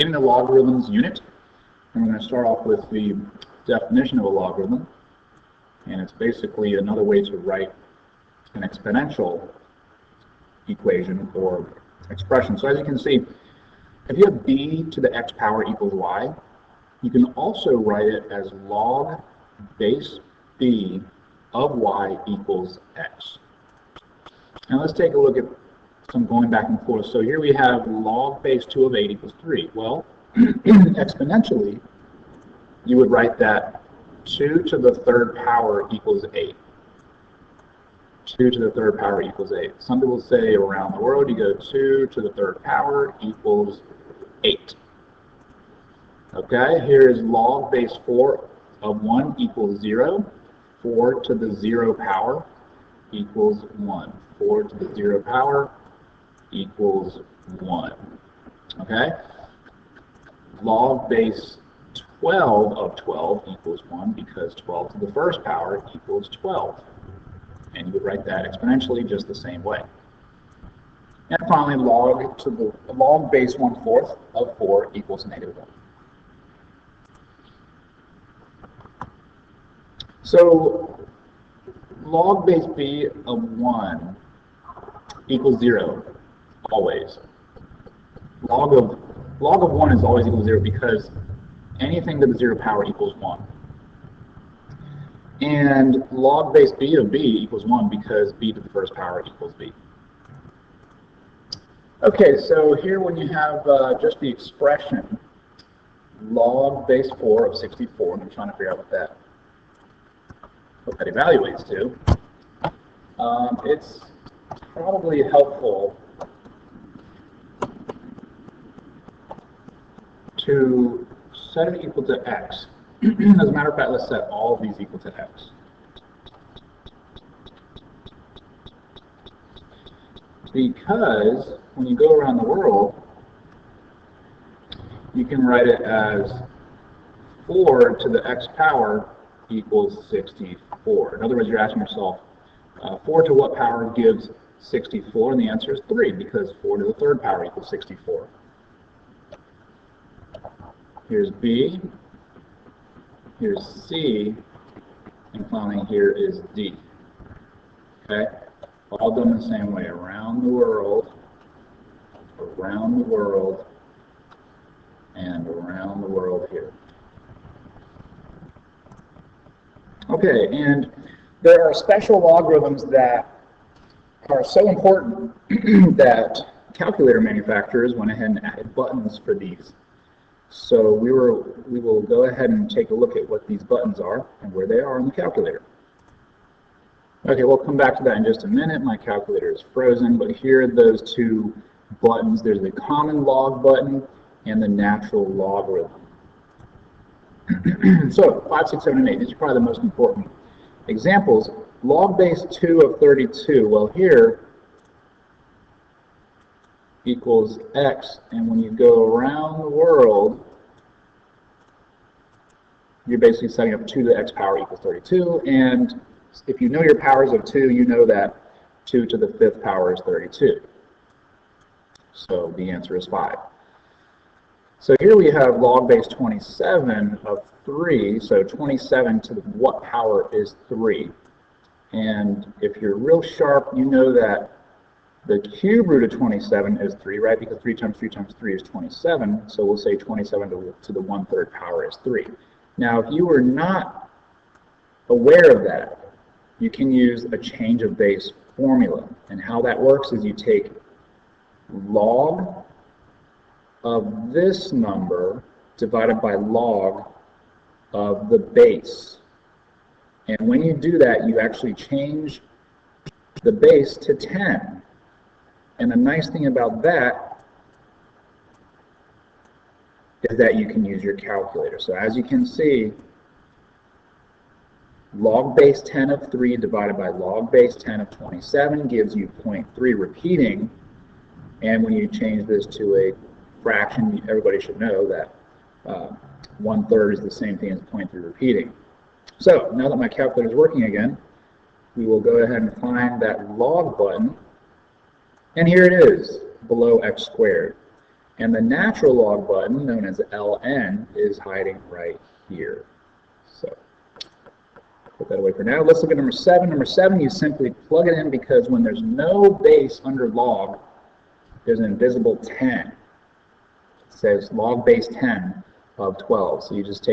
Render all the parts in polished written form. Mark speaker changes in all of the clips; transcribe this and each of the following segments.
Speaker 1: In the logarithms unit, I'm going to start off with the definition of a logarithm, and it's basically another way to write an exponential equation or expression. So as you can see, if you have b to the x power equals y, you can also write it as log base b of y equals x. Now let's take a look at some going back and forth. So here we have log base 2 of 8 equals 3. Well, exponentially, you would write that 2 to the third power equals 8. 2 to the third power equals 8. Some people say around the world you go 2 to the third power equals 8. Okay, here is log base 4 of 1 equals 0. 4 to the 0 power equals 1. 4 to the 0 power equals 1. Okay? Log base 12 of 12 equals 1 because 12 to the first power equals 12. And you would write that exponentially just the same way. And finally, log base 1/4 of 4 equals -1. So log base b of 1 equals 0, always. Log of 1 is always equal to 0 because anything to the 0 power equals 1. And log base b of b equals 1 because b to the first power equals b. Okay, so here when you have just the expression log base 4 of 64, and I'm trying to figure out what that evaluates to, it's probably helpful to set it equal to x. As a matter of fact, let's set all of these equal to x. Because when you go around the world, you can write it as 4 to the x power equals 64. In other words, you're asking yourself, 4 to what power gives 64? And the answer is 3, because 4 to the third power equals 64. Here's b, here's c, and finally here is d. Okay? All done the same way, around the world, and around the world here. Okay, and there are special logarithms that are so important that calculator manufacturers went ahead and added buttons for these. So we will go ahead and take a look at what these buttons are and where they are on the calculator. Okay, we'll come back to that in just a minute. My calculator is frozen, but here are those two buttons. There's the common log button and the natural logarithm. So 5, 6, 7, and 8, these are probably the most important examples. Log base 2 of 32, well here equals x, and when you go around the world, you're basically setting up 2 to the x power equals 32, and if you know your powers of 2, you know that 2 to the 5th power is 32. So the answer is 5. So here we have log base 27 of 3, so 27 to the what power is 3. And if you're real sharp, you know that the cube root of 27 is 3, right? Because 3 times 3 times 3 is 27, so we'll say 27 to the 1/3 power is 3. Now, if you were not aware of that, you can use a change of base formula. And how that works is you take log of this number divided by log of the base. And when you do that, you actually change the base to 10. And the nice thing about that is that you can use your calculator. So as you can see, log base 10 of 3 divided by log base 10 of 27 gives you 0.3 repeating. And when you change this to a fraction, everybody should know that 1/3 is the same thing as 0.3 repeating. So now that my calculator is working again, we will go ahead and find that log button. And here it is, below x squared. And the natural log button, known as ln, is hiding right here. So put that away for now. Let's look at number 7. Number 7, you simply plug it in because when there's no base under log, there's an invisible 10. It says log base 10 of 12. So you just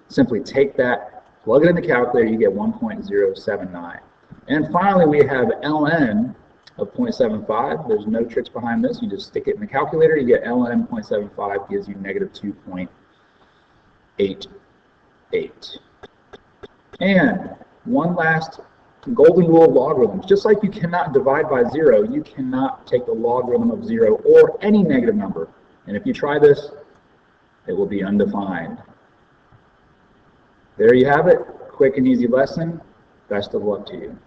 Speaker 1: simply take that, plug it in the calculator, you get 1.079. And finally, we have ln of 0.75. There's no tricks behind this. You just stick it in the calculator, you get ln 0.75 gives you negative 2.88. And one last golden rule of logarithms. Just like you cannot divide by 0, you cannot take the logarithm of 0 or any negative number. And if you try this, it will be undefined. There you have it. Quick and easy lesson. Best of luck to you.